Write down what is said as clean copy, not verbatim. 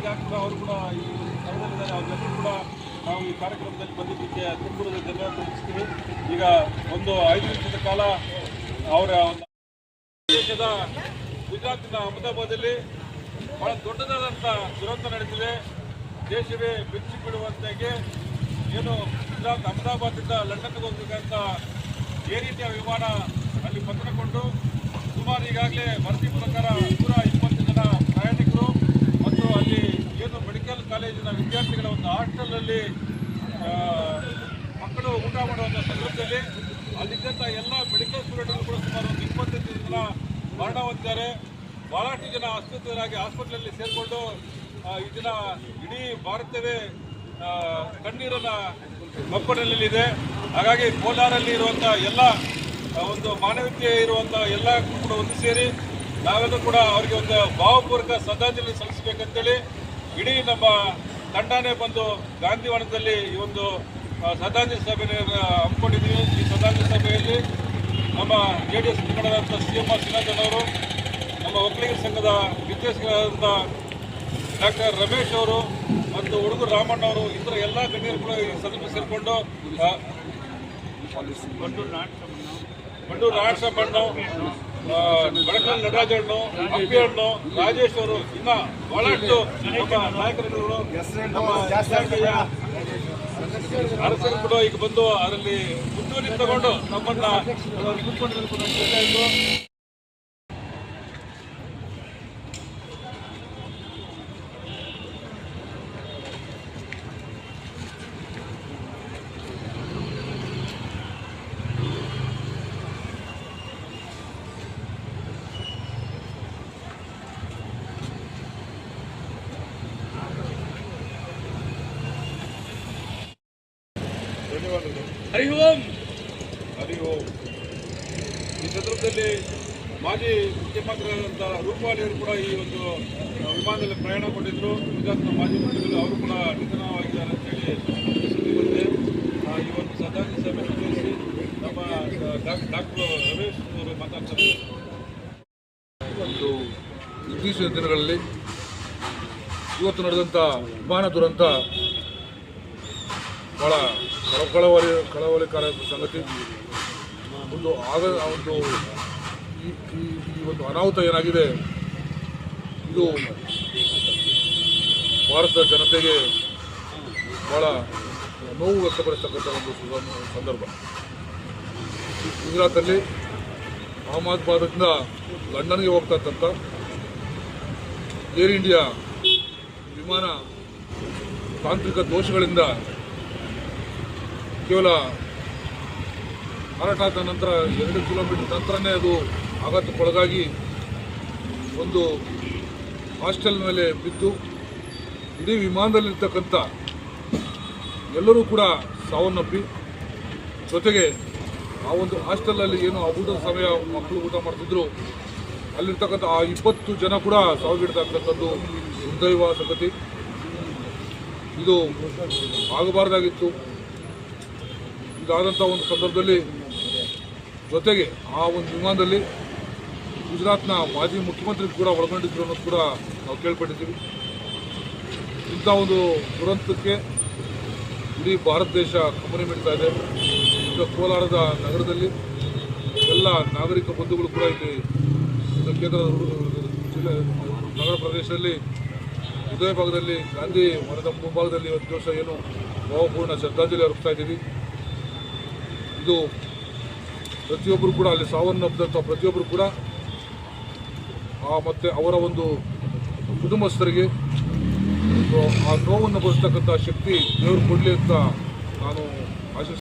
ಈಗ ಕೂಡ ಅವರು ಕೂಡ ಈ ಸ್ಥಳದಲ್ಲಿದ್ದಾರೆ. ಅವರೆಲ್ಲರೂ ಕೂಡ ನಾವು ಈ ಕಾರ್ಯಕ್ರಮದಲ್ಲಿ ಬಂದಿದ್ದಕ್ಕೆ ತುಂಬುರದ ಧನ್ಯವಾದ ತಿಳಿಸ್ತೀವಿ. ಈಗ ಒಂದು 5 ನಿಮಿಷದ ಕಾಲ ಅವರ ದೇಶದ ಗುಜರಾತಿನ ಅಹಮದಾಬಾದಲ್ಲಿ ಬಹಳ ದೊಡ್ಡದಾದಂಥ ದುರಂತ ನಡೆದಿದೆ. ದೇಶವೇ ಬೆಚ್ಚಿ ಬೀಳುವಂತೆಗೆ ಏನು ಗುಜರಾತ್ ಅಹಮದಾಬಾದಿಂದ ಲಂಡನ್ಗೆ ಹೋಗಬೇಕಂತ ಏರ್ ಇಂಡಿಯಾ ವಿಮಾನ ಅಲ್ಲಿ ಪತನಗೊಂಡು ಸುಮಾರು ಈಗಾಗಲೇ ವರದಿ ಪ್ರಕಾರ 120 ಜನ ಪ್ರಯಾಣಿಕರು ಮತ್ತು ಅಲ್ಲಿ ಏನು ಮೆಡಿಕಲ್ ಕಾಲೇಜಿನ ವಿದ್ಯಾರ್ಥಿಗಳ ಒಂದು ಹಾಸ್ಟೆಲ್ನಲ್ಲಿ ಮಕ್ಕಳು ಊಟ ಮಾಡುವಂಥ ಸಂದರ್ಭದಲ್ಲಿ ಅಲ್ಲಿದ್ದಂಥ ಎಲ್ಲ ಮೆಡಿಕಲ್ ಸ್ಟೂಡೆಂಟ್ಗಳು ಕೂಡ ಸುಮಾರು ಒಂದು 25 ಜನ ಮರಣ ಹೊಂದಿದ್ದಾರೆ. ಭಾಳಷ್ಟು ಜನ ಆಸ್ಪತ್ರೆಯಾಗಿ ಆಸ್ಪತ್ರೆಯಲ್ಲಿ ಸೇರಿಕೊಂಡು ಇದನ್ನ ಇಡೀ ಭಾರತವೇ ಕಣ್ಣೀರನ್ನು ಮಕ್ಕಳಲ್ಲಿದೆ. ಹಾಗಾಗಿ ಕೋಲಾರಲ್ಲಿ ಇರುವಂಥ ಎಲ್ಲ ಒಂದು ಮಾನವೀಯತೆ ಇರುವಂಥ ಎಲ್ಲ ಕೂಡ ಒಂದು ಸೇರಿ ನಾವೆಲ್ಲರೂ ಕೂಡ ಅವರಿಗೆ ಒಂದು ಭಾವಪೂರ್ವಕ ಶ್ರದ್ಧಾಂಜಲಿ ಸಲ್ಲಿಸಬೇಕಂತೇಳಿ ಇಡೀ ನಮ್ಮ ತಂಡನೇ ಬಂದು ಗಾಂಧಿವನದಲ್ಲಿ ಈ ಒಂದು ಶ್ರದ್ಧಾಂಜಲಿ ಸಭೆಯನ್ನು ಹಮ್ಮಿಕೊಂಡಿದ್ದೀವಿ. ಈ ಶ್ರದ್ಧಾಂಜಲಿ ಸಭೆಯಲ್ಲಿ ನಮ್ಮ JDS ಮುಖಂಡರಾದಂಥ CMR ಸಿನಾಜನ್ ಅವರು, ನಮ್ಮ ಒಕ್ಕಲಿಗರ ಸಂಘದ ನಿರ್ದೇಶಕರಾದಂಥ ಡಾಕ್ಟರ್ ರಮೇಶ್ ಅವರು ಮತ್ತು ಹುಡುಗರು ರಾಮಣ್ಣ ಅವರು, ಇತರ ಎಲ್ಲ ಗಣ್ಯರು ಕೂಡ ಈ ಸಭೆಗೆ ಸೇರಿಕೊಂಡು ಬಂಡೂರು ನಾಟಸಮ್ಮಣ್ಣು, ಬಡಕಲ್ ನಟರಾಜಣ್ಣು, ಅಪ್ಪಿಹಣ್ಣು, ರಾಜೇಶ್ ಅವರು, ಇನ್ನು ಬಹಳಷ್ಟು ನಮ್ಮ ನಾಯಕರುಗಳು ಅರಸರು ಕೂಡ ಈಗ ಬಂದು ಅದರಲ್ಲಿ ಮುಂದೂರಿ ತಗೊಂಡು ನಮ್ಮನ್ನ ಹರಿ ಓಂ. ಈ ಸಂದರ್ಭದಲ್ಲಿ ಮಾಜಿ ಮುಖ್ಯಮಂತ್ರಿಯಾದಂಥ ರೂಪಾಲಿ ಅವರು ಕೂಡ ಈ ಒಂದು ವಿಮಾನದಲ್ಲಿ ಪ್ರಯಾಣ ಮಾಡಿದ್ರು. ಗುಜರಾತ್ನ ಮಾಜಿ ಮುಖ್ಯಮಂತ್ರಿಗಳು ಅವರು ಕೂಡ ನಿಧನವಾಗಿದ್ದಾರೆ ಅಂತೇಳಿ ಸುದ್ದಿ ಬಂದಿದೆ. ಈ ಒಂದು ಶ್ರದ್ಧಾಂಜಲಿ ಸಭೆ ಉದ್ದೇಶಿಸಿ ನಮ್ಮ ಡಾಕ್ಟರ್ ರಮೇಶ್ ಅವರು ಮಾತಾಡ್ತಾರೆ. ಒಂದು ಇತ್ತೀಚಿನ ದಿನಗಳಲ್ಲಿ ಇವತ್ತು ನಡೆದಂಥ ವಿಮಾನ ದುರಂತ ಬಹಳ ಕಳವಳಿಕಾರ ಸಂಗತಿ. ಒಂದು ಈ ಒಂದು ಅನಾಹುತ ಏನಾಗಿದೆ, ಇದು ಭಾರತದ ಜನತೆಗೆ ಬಹಳ ನೋವು ವ್ಯಕ್ತಪಡಿಸ್ತಕ್ಕಂಥ ಒಂದು ಸಂದರ್ಭ. ಗುಜರಾತಲ್ಲಿ ಅಹಮದಾಬಾದಿಂದ ಲಂಡನ್ಗೆ ಹೋಗ್ತಕ್ಕಂಥ ಏರ್ ಇಂಡಿಯಾ ವಿಮಾನ ತಾಂತ್ರಿಕ ದೋಷಗಳಿಂದ ಕೇವಲ ಹಾರಾಟ ಆದ ನಂತರ 2 ಕಿಲೋಮೀಟರ್ ನಂತರನೇ ಅದು ಆಘಾತಕ್ಕೊಳಗಾಗಿ ಒಂದು ಹಾಸ್ಟೆಲ್ ಮೇಲೆ ಬಿದ್ದು ಇಡೀ ವಿಮಾನದಲ್ಲಿರ್ತಕ್ಕಂಥ ಎಲ್ಲರೂ ಕೂಡ ಸಾವನ್ನಪ್ಪಿ, ಜೊತೆಗೆ ಆ ಒಂದು ಹಾಸ್ಟೆಲಲ್ಲಿ ಏನು ಊಟದ ಸಮಯ ಮಕ್ಕಳು ಊಟ ಮಾಡ್ತಿದ್ರು, ಅಲ್ಲಿರ್ತಕ್ಕಂಥ ಆ 20 ಜನ ಕೂಡ ಸಾವಿಗೀಡಾಗ್ತಕ್ಕಂಥದ್ದು ದುರ್ದೈವ ಸಂಗತಿ. ಇದು ಆಗಬಾರ್ದಾಗಿತ್ತು. ಇದಾದಂಥ ಒಂದು ಸಂದರ್ಭದಲ್ಲಿ ಜೊತೆಗೆ ಆ ಒಂದು ವಿಮಾನದಲ್ಲಿ ಗುಜರಾತ್ನ ಮಾಜಿ ಮುಖ್ಯಮಂತ್ರಿ ಕೂಡ ಒಳಗೊಂಡಿದ್ರು ಅನ್ನೋದು ಕೂಡ ನಾವು ಕೇಳ್ಪಟ್ಟಿದ್ದೀವಿ. ಇಂಥ ಒಂದು ದುರಂತಕ್ಕೆ ಇಡೀ ಭಾರತ ದೇಶ ಕಮ್ಮನಿ ಮಿಡ್ತಾ ಇದೆ. ಈಗ ಕೋಲಾರದ ನಗರದಲ್ಲಿ ಎಲ್ಲ ನಾಗರಿಕ ಬಂಧುಗಳು ಕೂಡ ಇಲ್ಲಿ ಕೇಂದ್ರ ಜಿಲ್ಲೆ ನಗರ ಪ್ರದೇಶದಲ್ಲಿ ಹೃದಯ ಭಾಗದಲ್ಲಿ ಗಾಂಧಿ ಮರದ ಮುಂಭಾಗದಲ್ಲಿ ಒಂದು ದಿವಸ ಏನು ಭಾವಪೂರ್ಣ ಶ್ರದ್ಧಾಂಜಲಿ ಅರ್ಪಿಸ್ತಾ ಇದ್ದೀವಿ. ಇದು ಪ್ರತಿಯೊಬ್ಬರು ಕೂಡ ಅಲ್ಲಿ ಸಾವನ್ನಪ್ಪಿದಂಥ ಪ್ರತಿಯೊಬ್ಬರು ಕೂಡ ಮತ್ತು ಅವರ ಒಂದು ಕುಟುಂಬಸ್ಥರಿಗೆ ಆ ನೋವನ್ನು ಭರಿಸ್ತಕ್ಕಂಥ ಶಕ್ತಿ ದೇವರು ಕೊಡಲಿ ಅಂತ ನಾನು